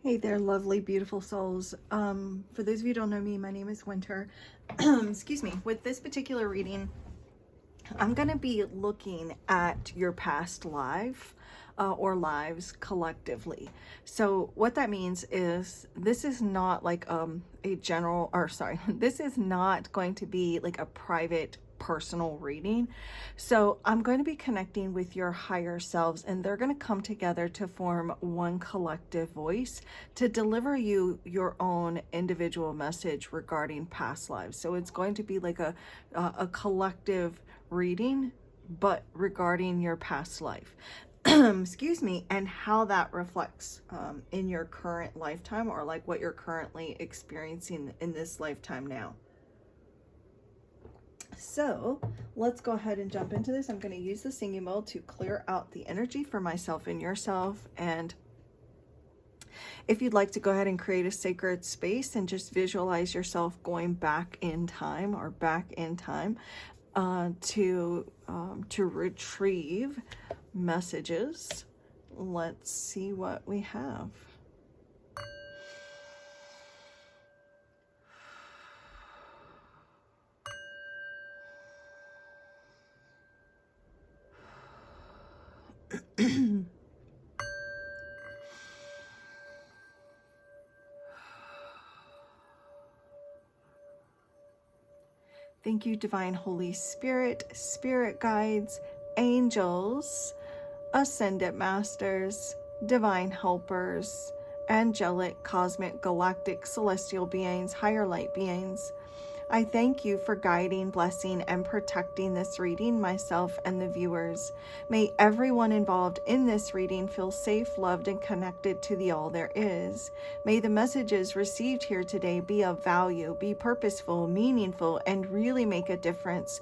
Hey there, lovely, beautiful souls. For those of you who don't know me, my name is Winter. Excuse me. With this particular reading, I'm going to be looking at your past life or lives collectively. So what that means is this is not like a general, or sorry, this is not going to be like a private personal reading. So I'm going to be connecting with your higher selves, and they're going to come together to form one collective voice to deliver you your own individual message regarding past lives. So it's going to be like a collective reading, but regarding your past life. Excuse me, and how that reflects in your current lifetime, or like what you're currently experiencing in this lifetime now. So let's go ahead and jump into this. I'm going to use the singing bowl to clear out the energy for myself and yourself. And if you'd like to go ahead and create a sacred space and just visualize yourself going back in time to retrieve messages, let's see what we have. Thank you, Divine Holy Spirit, Spirit Guides, Angels, Ascendant Masters, Divine Helpers, Angelic, Cosmic, Galactic, Celestial Beings, Higher Light Beings. I thank you for guiding, blessing, and protecting this reading, myself and the viewers. May everyone involved in this reading feel safe, loved, and connected to the all there is. May the messages received here today be of value, be purposeful, meaningful, and really make a difference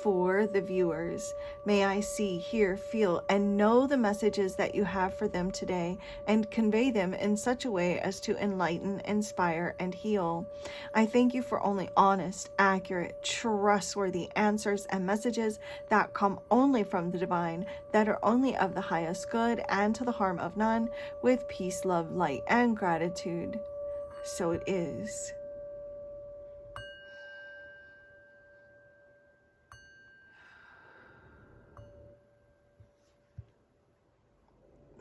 for the viewers. May I see, hear, feel, and know the messages that you have for them today, and convey them in such a way as to enlighten, inspire, and heal. I thank you for only honest, accurate, trustworthy answers and messages that come only from the divine, that are only of the highest good and to the harm of none, with peace, love, light, and gratitude. So it is.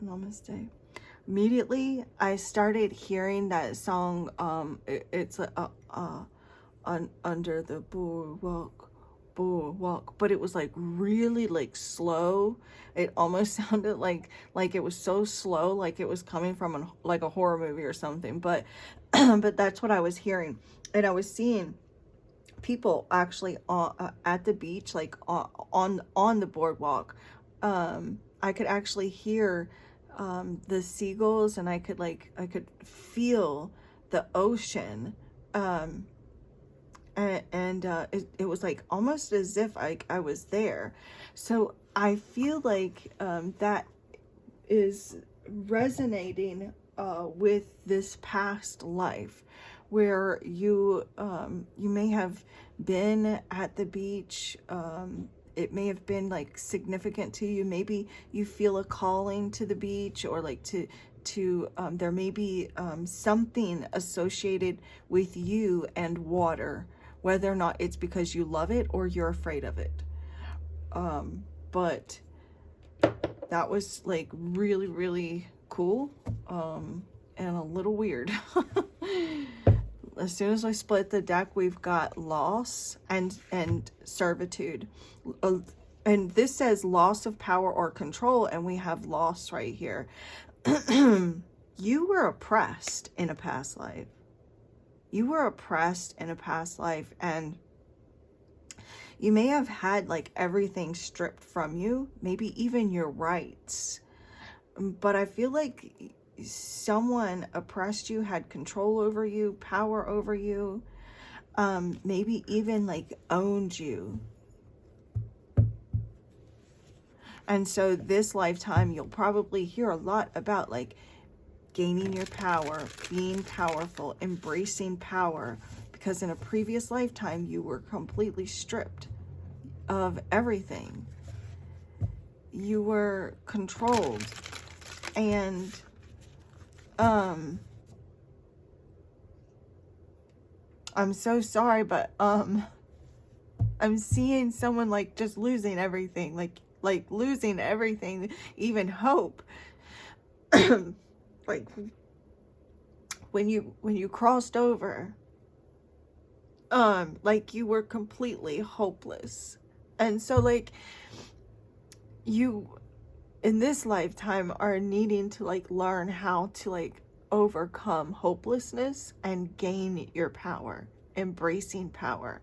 Namaste. Immediately, I started hearing that song. It's under the boardwalk, but it was like really like slow. It almost sounded like it was so slow, like it was coming from like a horror movie or something. But but that's what I was hearing, and I was seeing people actually at the beach, like on the boardwalk. I could actually hear the seagulls, and I could feel the ocean. It was like almost as if I was there. So I feel like that is resonating with this past life, where you may have been at the beach. It may have been like significant to you. Maybe you feel a calling to the beach, or like to there may be something associated with you and water, whether or not it's because you love it or you're afraid of it. But that was like really, really cool, and a little weird. As soon as I split the deck, we've got loss and servitude. And this says loss of power or control, and we have loss right here. You were oppressed in a past life. You were oppressed in a past life, and you may have had like everything stripped from you, maybe even your rights. But I feel like someone oppressed you, had control over you, power over you, maybe even like owned you. And so this lifetime, you'll probably hear a lot about like gaining your power, being powerful, embracing power, because in a previous lifetime, you were completely stripped of everything. You were controlled, and I'm so sorry, but I'm seeing someone like just losing everything, like losing everything, even hope. Like when you crossed over, like you were completely hopeless. And so like you in this lifetime are needing to like learn how to like overcome hopelessness and gain your power, embracing power.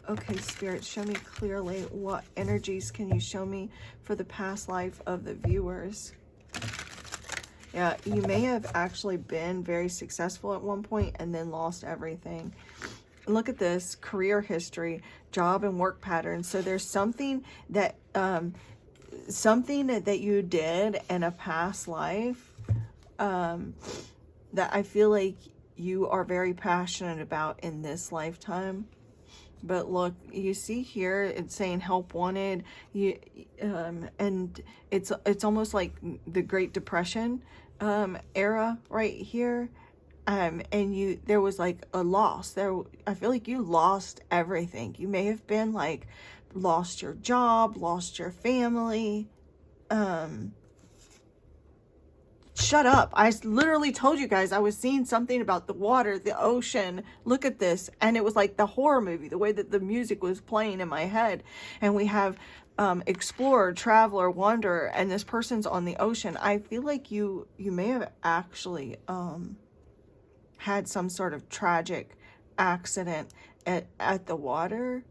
Okay, Spirit, show me clearly what energies can you show me for the past life of the viewers. Yeah, you may have actually been very successful at one point and then lost everything. Look at this career history, job and work patterns. So there's something that that you did in a past life that I feel like you are very passionate about in this lifetime. But look, you see here, it's saying help wanted. And it's almost like the Great Depression era right here. And there was like a loss there. I feel like you lost everything. You may have been like lost your job, lost your family. Shut up. I literally told you guys I was seeing something about the water, the ocean. Look at this. And it was like the horror movie, the way that the music was playing in my head. And we have explorer, traveler, wanderer, and this person's on the ocean. I feel like you may have actually had some sort of tragic accident at the water.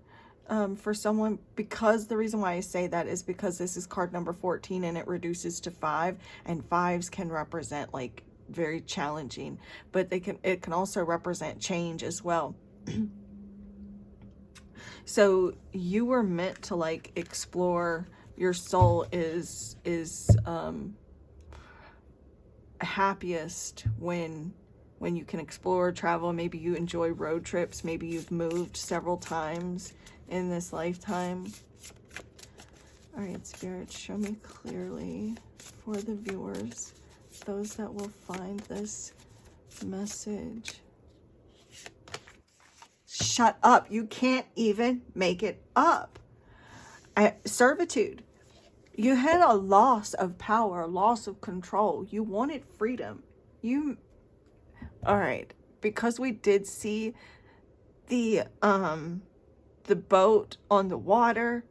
For someone, because the reason why I say that is because this is card number 14 and it reduces to 5, and 5s can represent like very challenging, but it can also represent change as well. So you were meant to like explore. Your soul is happiest when you can explore, travel. Maybe you enjoy road trips, maybe you've moved several times in this lifetime. All right, Spirit, show me clearly for the viewers, those that will find this message. Shut up. You can't even make it up. Servitude. You had a loss of power, loss of control. You wanted freedom. All right, because we did see the boat on the water,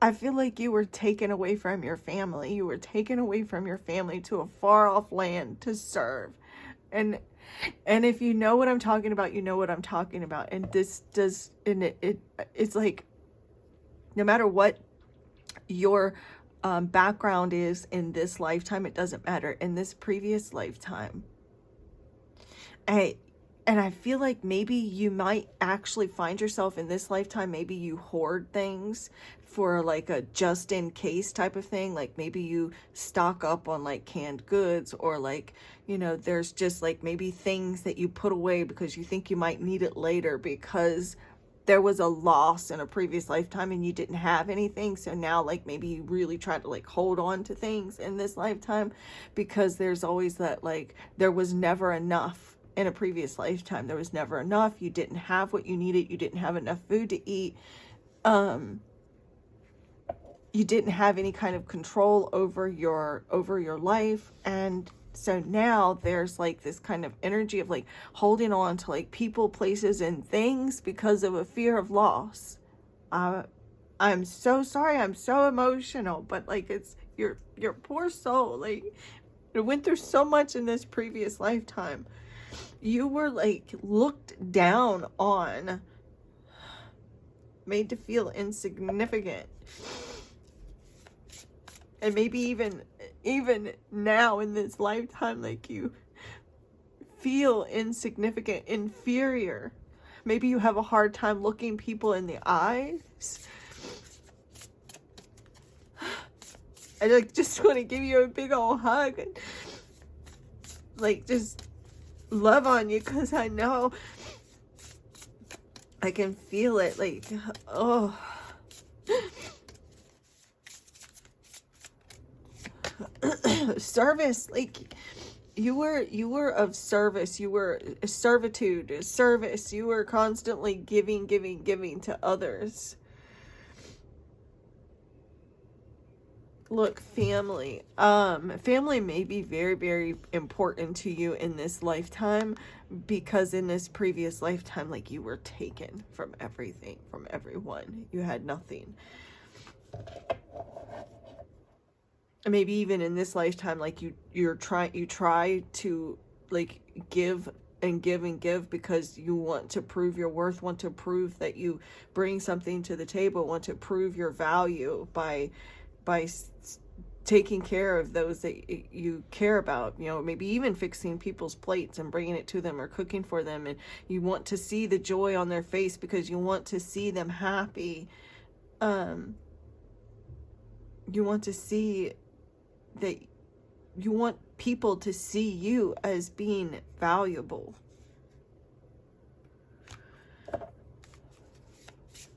I feel like you were taken away from your family. You were taken away from your family to a far off land to serve. And if you know what I'm talking about, you know what I'm talking about. And this does, and it's like, no matter what your background is in this lifetime, it doesn't matter. In this previous lifetime, and I feel like maybe you might actually find yourself in this lifetime, maybe you hoard things for like a just in case type of thing. Like maybe you stock up on like canned goods, or like, you know, there's just like maybe things that you put away because you think you might need it later because there was a loss in a previous lifetime and you didn't have anything. So now like maybe you really try to like hold on to things in this lifetime because there's always that like there was never enough. In a previous lifetime, there was never enough. You didn't have what you needed. You didn't have enough food to eat. You didn't have any kind of control over your life. And so now there's like this kind of energy of like holding on to like people, places, and things because of a fear of loss. I'm so sorry. I'm so emotional, but like it's your poor soul. Like it went through so much in this previous lifetime. You were like looked down on, made to feel insignificant. And maybe even now in this lifetime, like you feel insignificant, inferior. Maybe you have a hard time looking people in the eyes. I like just want to give you a big old hug and like just love on you, because I know I can feel it. Like, oh, service. Like you were of service. You were servitude, service. You were constantly giving to others. Look, family. Family may be very, very important to you in this lifetime, because in this previous lifetime, like, you were taken from everything, from everyone. You had nothing. Maybe even in this lifetime, like, you try to, like, give and give and give, because you want to prove your worth, want to prove that you bring something to the table, want to prove your value by taking care of those that you care about, you know, maybe even fixing people's plates and bringing it to them, or cooking for them, and you want to see the joy on their face because you want to see them happy. You want to see that, you want people to see you as being valuable. Can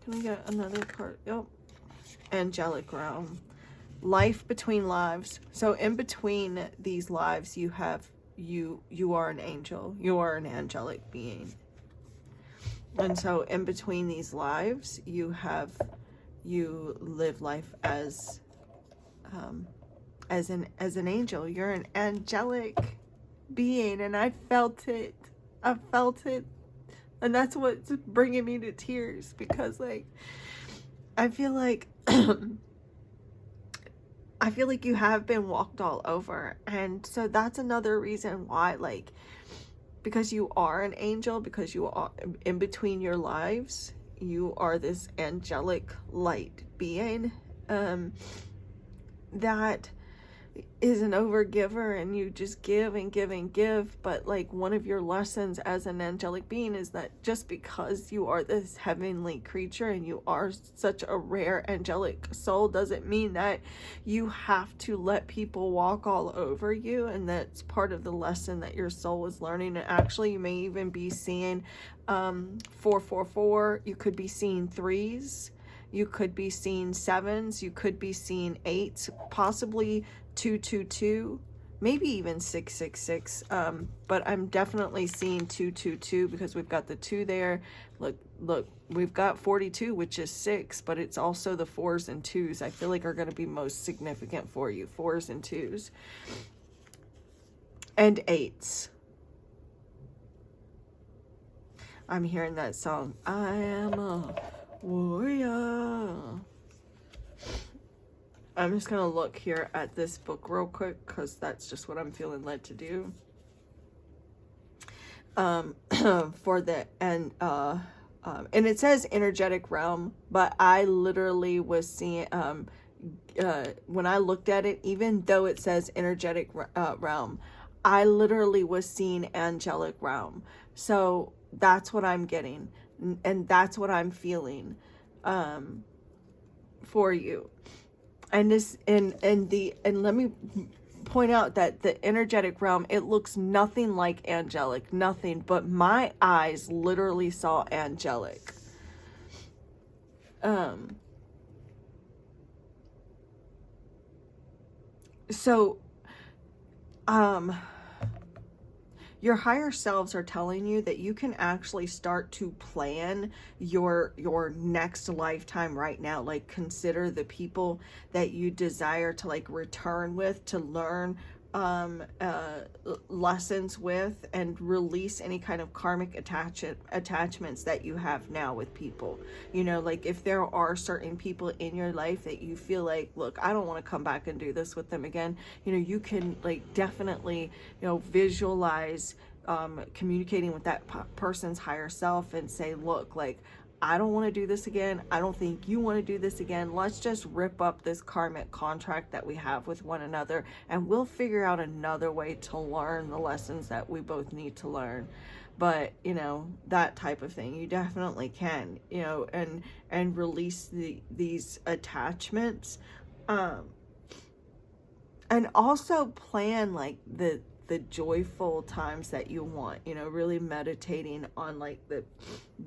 we get another card? Yep. Angelic realm. Life between lives. So in between these lives, you have you are an angel. You are an angelic being. And so in between these lives, you live life as an angel. You're an angelic being, and I felt it. And that's what's bringing me to tears, because, like, I feel like you have been walked all over. And so that's another reason why, like, because you are an angel, because you are in between your lives, you are this angelic light being that is an overgiver, and you just give and give and give. But, like, one of your lessons as an angelic being is that just because you are this heavenly creature and you are such a rare angelic soul, doesn't mean that you have to let people walk all over you. And that's part of the lesson that your soul is learning. And actually, you may even be seeing 444. You could be seeing 3s. You could be seeing 7s. You could be seeing 8s, possibly 222, maybe even 666. But I'm definitely seeing 222 because we've got the 2 there. Look, we've got 42, which is 6, but it's also the 4s and 2s I feel like are going to be most significant for you. 4s and 2s and 8s. I'm hearing that song, I am a warrior. I'm just going to look here at this book real quick, because that's just what I'm feeling led to do. For the, and it says energetic realm, but I literally was seeing, when I looked at it, even though it says energetic realm, I literally was seeing angelic realm. So that's what I'm getting, and that's what I'm feeling for you. And this, and let me point out that the energetic realm, it looks nothing like angelic, nothing, but my eyes literally saw angelic. Your higher selves are telling you that you can actually start to plan your next lifetime right now. Like, consider the people that you desire to, like, return with, to learn lessons with, and release any kind of karmic attachments that you have now with people. You know, like, if there are certain people in your life that you feel like, look, I don't want to come back and do this with them again, you know, you can, like, definitely, you know, visualize communicating with that person's higher self and say, look, like, I don't want to do this again. I don't think you want to do this again. Let's just rip up this karmic contract that we have with one another, and we'll figure out another way to learn the lessons that we both need to learn. But, you know, that type of thing, you definitely can, you know, and release these attachments. And also plan, like, the joyful times that you want, you know, really meditating on like the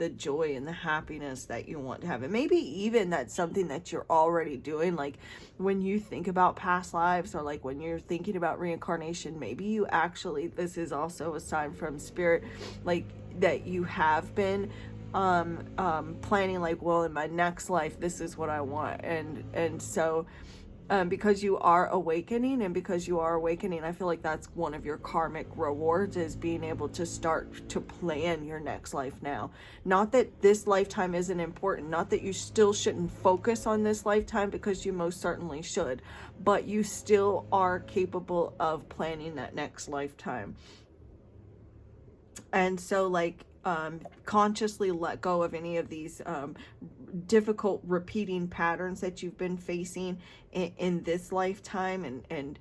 joy and the happiness that you want to have. And maybe even that's something that you're already doing. Like when you think about past lives, or like when you're thinking about reincarnation, maybe you actually, this is also a sign from spirit, like that you have been planning, like, well, in my next life, this is what I want. And so because you are awakening, I feel like that's one of your karmic rewards, is being able to start to plan your next life now. Not that this lifetime isn't important, not that you still shouldn't focus on this lifetime, because you most certainly should, but you still are capable of planning that next lifetime. And so like consciously let go of any of these difficult repeating patterns that you've been facing in this lifetime, and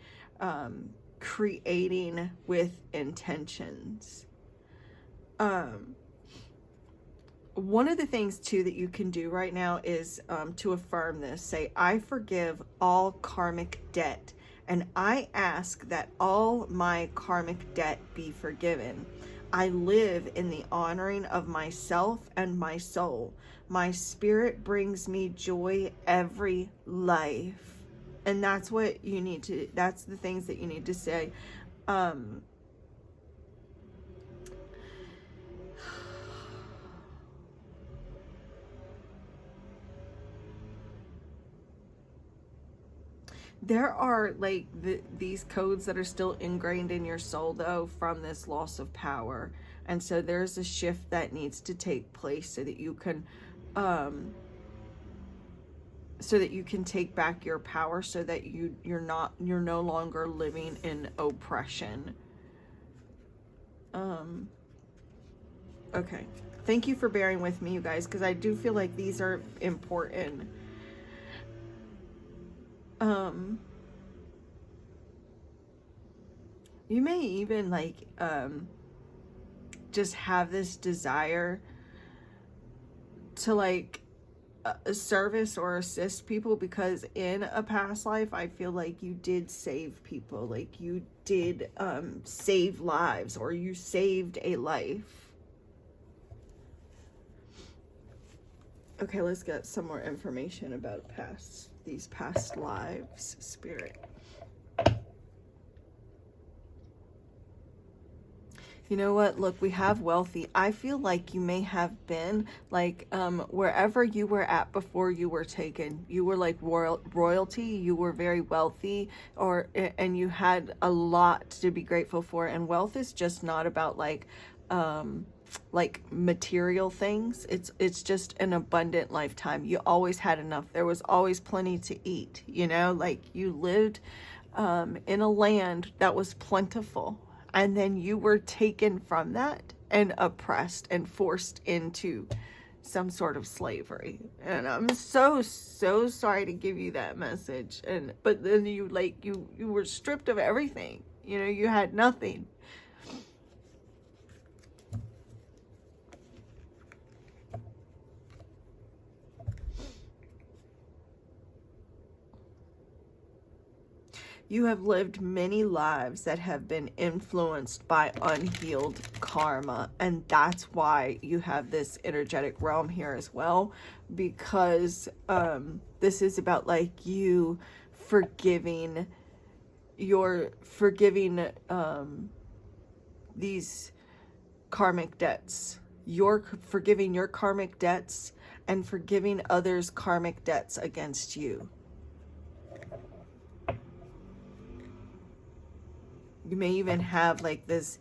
creating with intentions. One of the things too that you can do right now is to affirm this. Say, I forgive all karmic debt, and I ask that all my karmic debt be forgiven. I live in the honoring of myself and my soul. My spirit brings me joy every life. And that's what you need to, that's the things that you need to say. There are like these codes that are still ingrained in your soul though, from this loss of power. And so there's a shift that needs to take place so that you can take back your power, so that you're no longer living in oppression. Okay. Thank you for bearing with me, you guys, because I do feel like these are important. You may even like just have this desire to like service or assist people, because in a past life I feel like you did save people, like you did save lives, or you saved a life. Okay, let's get some more information about these past lives, Spirit. You know what? Look, we have wealthy. I feel like you may have been like wherever you were at before you were taken. You were like royalty. You were very wealthy, and you had a lot to be grateful for. And wealth is just not about like material things. It's just an abundant lifetime. You always had enough. There was always plenty to eat. You know, like you lived in a land that was plentiful. And then you were taken from that and oppressed and forced into some sort of slavery. And I'm so sorry to give you that message. But then you were stripped of everything. You know, you had nothing. You have lived many lives that have been influenced by unhealed karma. And that's why you have this energetic realm here as well. Because this is about like you forgiving these karmic debts. You're forgiving your karmic debts and forgiving others' karmic debts against you. You may even have like this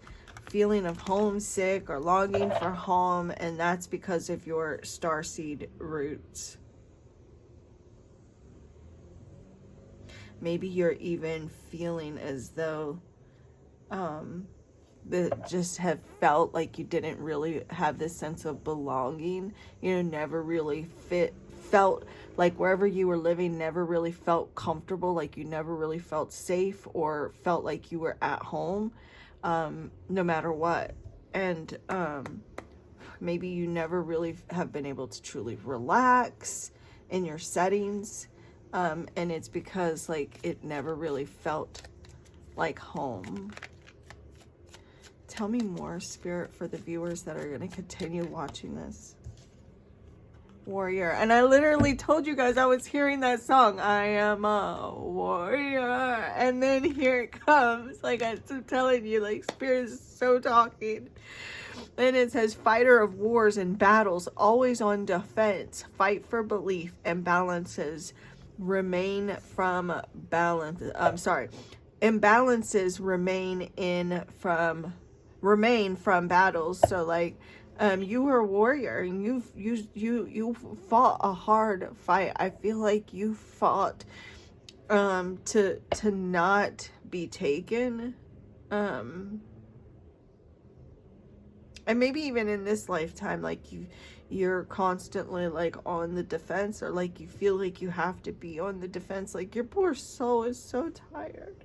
feeling of homesick or longing for home, and that's because of your starseed roots. Maybe you're even feeling as though that just have felt like you didn't really have this sense of belonging, you know, never really felt like wherever you were living never really felt comfortable, like you never really felt safe or felt like you were at home, no matter what. And maybe you never really have been able to truly relax in your settings, and it's because like it never really felt like home. Tell me more, Spirit, for the viewers that are going to continue watching this. Warrior. And I literally told you guys I was hearing that song. I am a warrior. And then here it comes. Like I'm telling you, like Spirit is so talking. And it says, fighter of wars and battles, always on defense, fight for belief and balances, remain from balance. Imbalances remain from battles. So like, you were a warrior and you fought a hard fight. I feel like you fought to not be taken, and maybe even in this lifetime, like you're constantly like on the defense, or like you feel like you have to be on the defense, like your poor soul is so tired.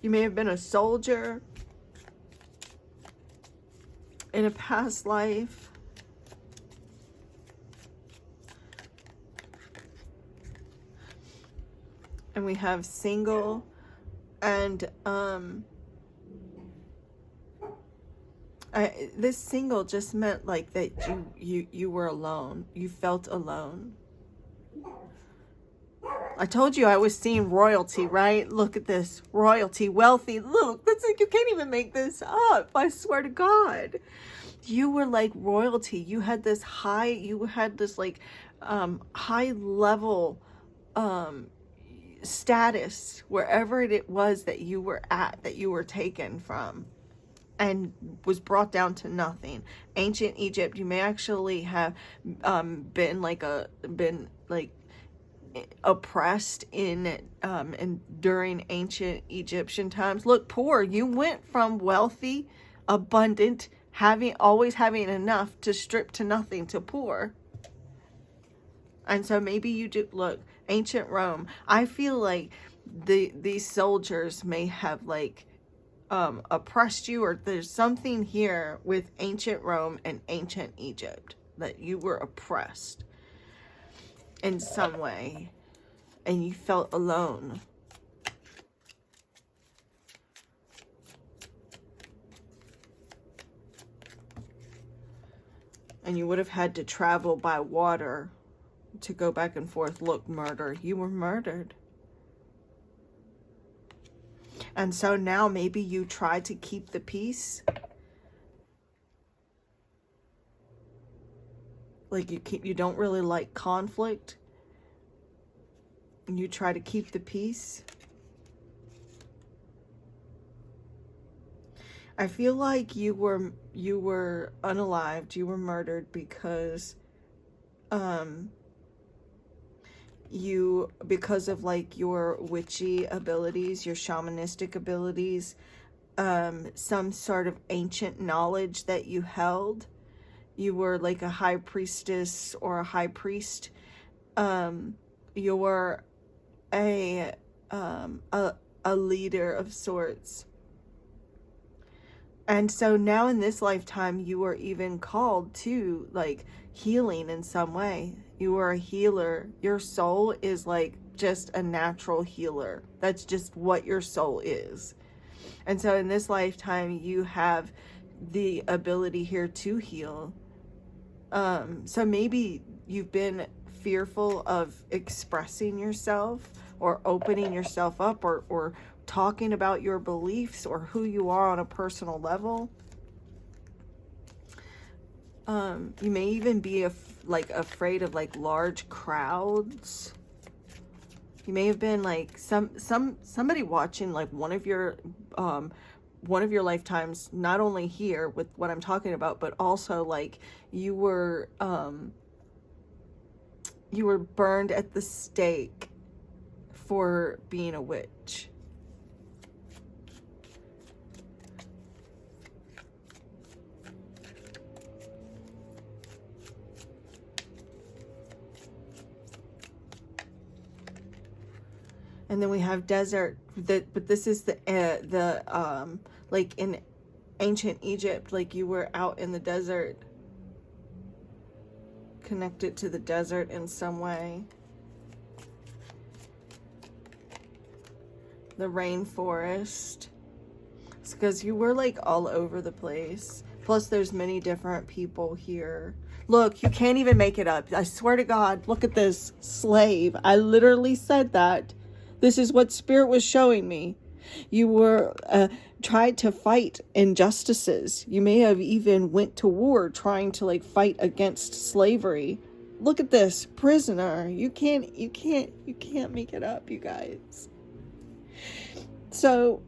You may have been a soldier in a past life. And we have single, and this single just meant like that you were alone. You felt alone. I told you I was seeing royalty, right? Look at this. Royalty, wealthy. Look, that's like, you can't even make this up. I swear to God. You were like royalty. You had this like high level status wherever it was that you were at, that you were taken from, and was brought down to nothing. Ancient Egypt, you may actually have been oppressed in during ancient Egyptian times. Look, poor. You went from wealthy, abundant, always having enough, to strip to nothing, to poor. And so maybe you do. Look, ancient Rome. I feel like these soldiers may have like oppressed you, or there's something here with ancient Rome and ancient Egypt, that you were oppressed in some way and you felt alone. And you would have had to travel by water to go back and forth. Look, murder. You were murdered. And so now maybe you try to keep the peace. Like you don't really like conflict. And you try to keep the peace. I feel like you were unalived. You were murdered because because of like your witchy abilities, your shamanistic abilities, some sort of ancient knowledge that you held. You were like a high priestess or a high priest. You're a leader of sorts. And so now in this lifetime, you are even called to like healing in some way. You are a healer. Your soul is like just a natural healer. That's just what your soul is. And so in this lifetime, you have the ability here to heal. So maybe you've been fearful of expressing yourself or opening yourself up, or talking about your beliefs or who you are on a personal level. You may even be afraid of like large crowds. You may have been like somebody watching like one of your lifetimes, not only here with what I'm talking about, but also like you were burned at the stake for being a witch. And then we have desert, but this is the like in ancient Egypt, like you were out in the desert, connected to the desert in some way. the rainforest. It's because you were like all over the place. Plus there's many different people here. Look, you can't even make it up. I swear to God, look at this. Slave. I literally said that. This is what Spirit was showing me. You were tried to fight injustices. You may have even went to war trying to like fight against slavery. Look at this. Prisoner. You can't make it up, you guys. So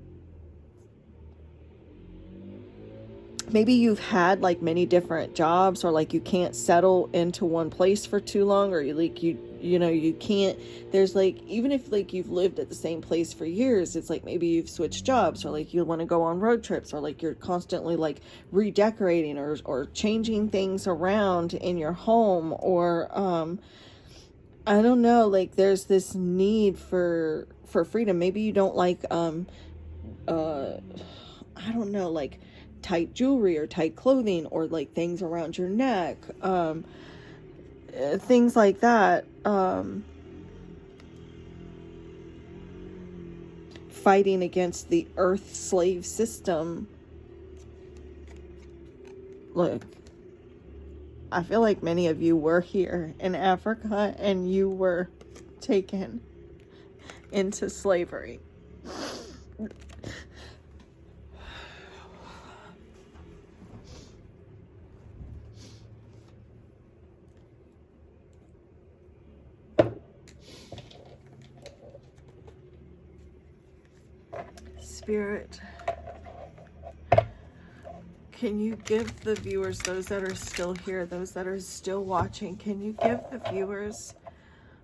maybe you've had like many different jobs, or like you can't settle into one place for too long, or you can't, there's like, even if like you've lived at the same place for years, it's like maybe you've switched jobs, or like you want to go on road trips, or like you're constantly like redecorating or changing things around in your home, or I don't know, like there's this need for freedom. Maybe you don't like I don't know, like tight jewelry or tight clothing, or like things around your neck, things like that. Fighting against the earth slave system. Look, I feel like many of you were here in Africa and you were taken into slavery. Spirit, can you give the viewers, those that are still here, those that are still watching, can you give the viewers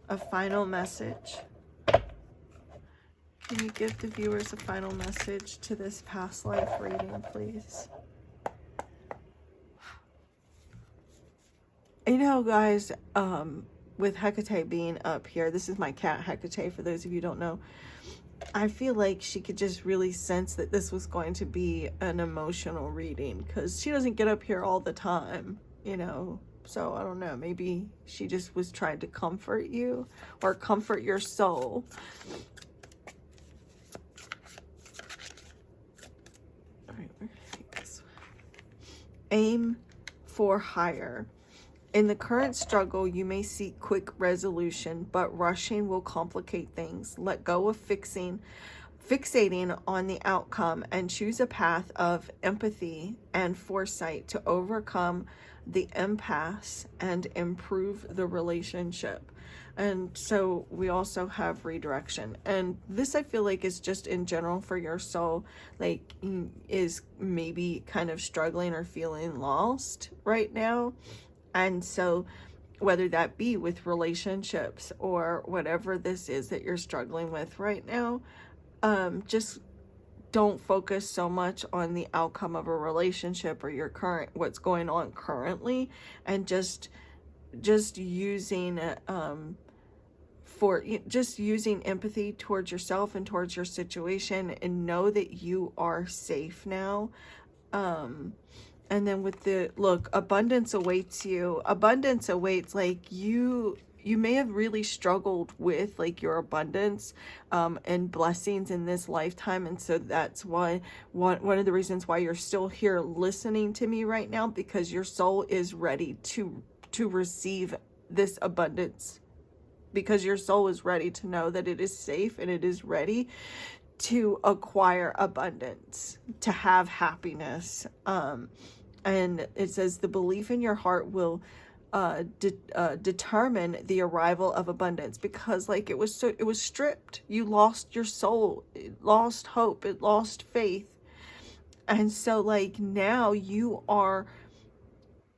a final message? Can you give the viewers a final message to this past life reading, please? You know, guys, with Hecate being up here, this is my cat Hecate, for those of you who don't know, I feel like she could just really sense that this was going to be an emotional reading, because she doesn't get up here all the time, you know. So I don't know, maybe she just was trying to comfort you or comfort your soul. All right, we're gonna take this one. Aim for higher. In the current struggle, you may seek quick resolution, but rushing will complicate things. Let go of fixating on the outcome and choose a path of empathy and foresight to overcome the impasse and improve the relationship. And so we also have redirection. And this, I feel like, is just in general for your soul, like, is maybe kind of struggling or feeling lost right now. And so whether that be with relationships or whatever this is that you're struggling with right now, just don't focus so much on the outcome of a relationship or your current, what's going on currently, and just using using empathy towards yourself and towards your situation, and know that you are safe now. And then with the, look, abundance awaits you. Abundance awaits, like you may have really struggled with like your abundance and blessings in this lifetime. And so that's why one of the reasons why you're still here listening to me right now, because your soul is ready to receive this abundance, because your soul is ready to know that it is safe and it is ready to acquire abundance, to have happiness. And it says the belief in your heart will determine the arrival of abundance, because like it was stripped. You lost your soul, it lost hope, it lost faith. And so like now you are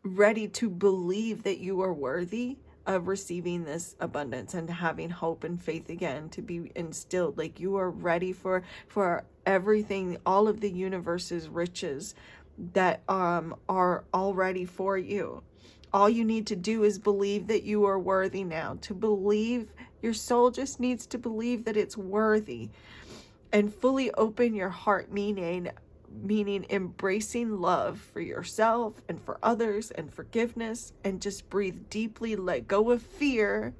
ready to believe that you are worthy of receiving this abundance and having hope and faith again to be instilled. Like you are ready for everything, all of the universe's riches that are already for you. All you need to do is believe that you are worthy now. To believe, your soul just needs to believe that it's worthy, and fully open your heart, meaning embracing love for yourself and for others and forgiveness, and just breathe deeply, let go of fear,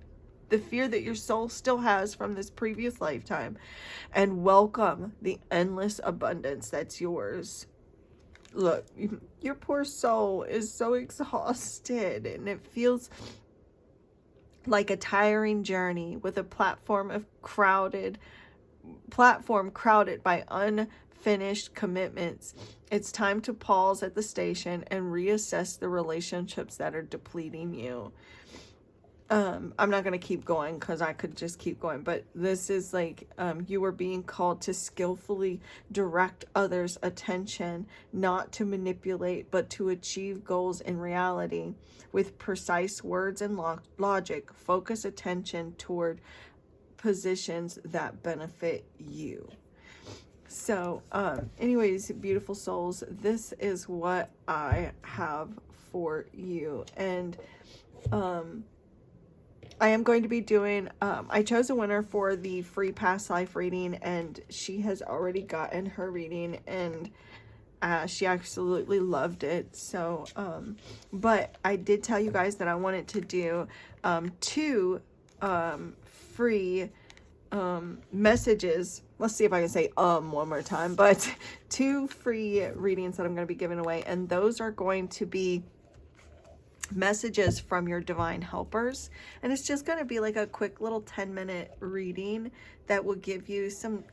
the fear that your soul still has from this previous lifetime, and welcome the endless abundance that's yours. Look, your poor soul is so exhausted, and it feels like a tiring journey with a platform crowded by unfinished commitments. It's time to pause at the station and reassess the relationships that are depleting you. I'm not going to keep going because I could just keep going, but this is like you are being called to skillfully direct others' attention, not to manipulate, but to achieve goals in reality. With precise words and logic, focus attention toward positions that benefit you. So anyways, beautiful souls, this is what I have for you. And I am going to be doing, I chose a winner for the free past life reading, and she has already gotten her reading, and she absolutely loved it. So, but I did tell you guys that I wanted to do 2 free messages. Let's see if I can say one more time, but 2 free readings that I'm going to be giving away, and those are going to be messages from your divine helpers, and it's just going to be like a quick little 10-minute reading that will give you some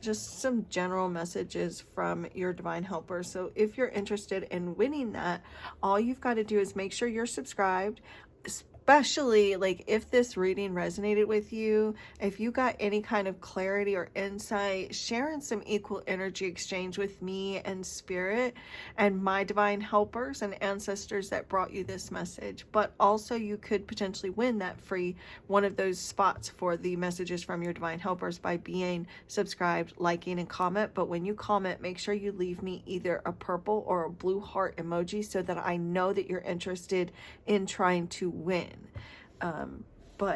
general messages from your divine helpers. So if you're interested in winning that, all you've got to do is make sure you're subscribed, especially like if this reading resonated with you, if you got any kind of clarity or insight, sharing some equal energy exchange with me and spirit and my divine helpers and ancestors that brought you this message. But also you could potentially win that free one of those spots for the messages from your divine helpers by being subscribed, liking, and comment. But when you comment, make sure you leave me either a purple or a blue heart emoji so that I know that you're interested in trying to win.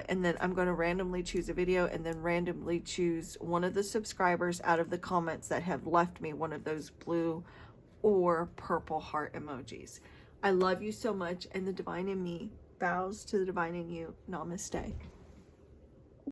And then I'm going to randomly choose a video and then randomly choose one of the subscribers out of the comments that have left me one of those blue or purple heart emojis. I love you so much, and the divine in me bows to the divine in you. Namaste.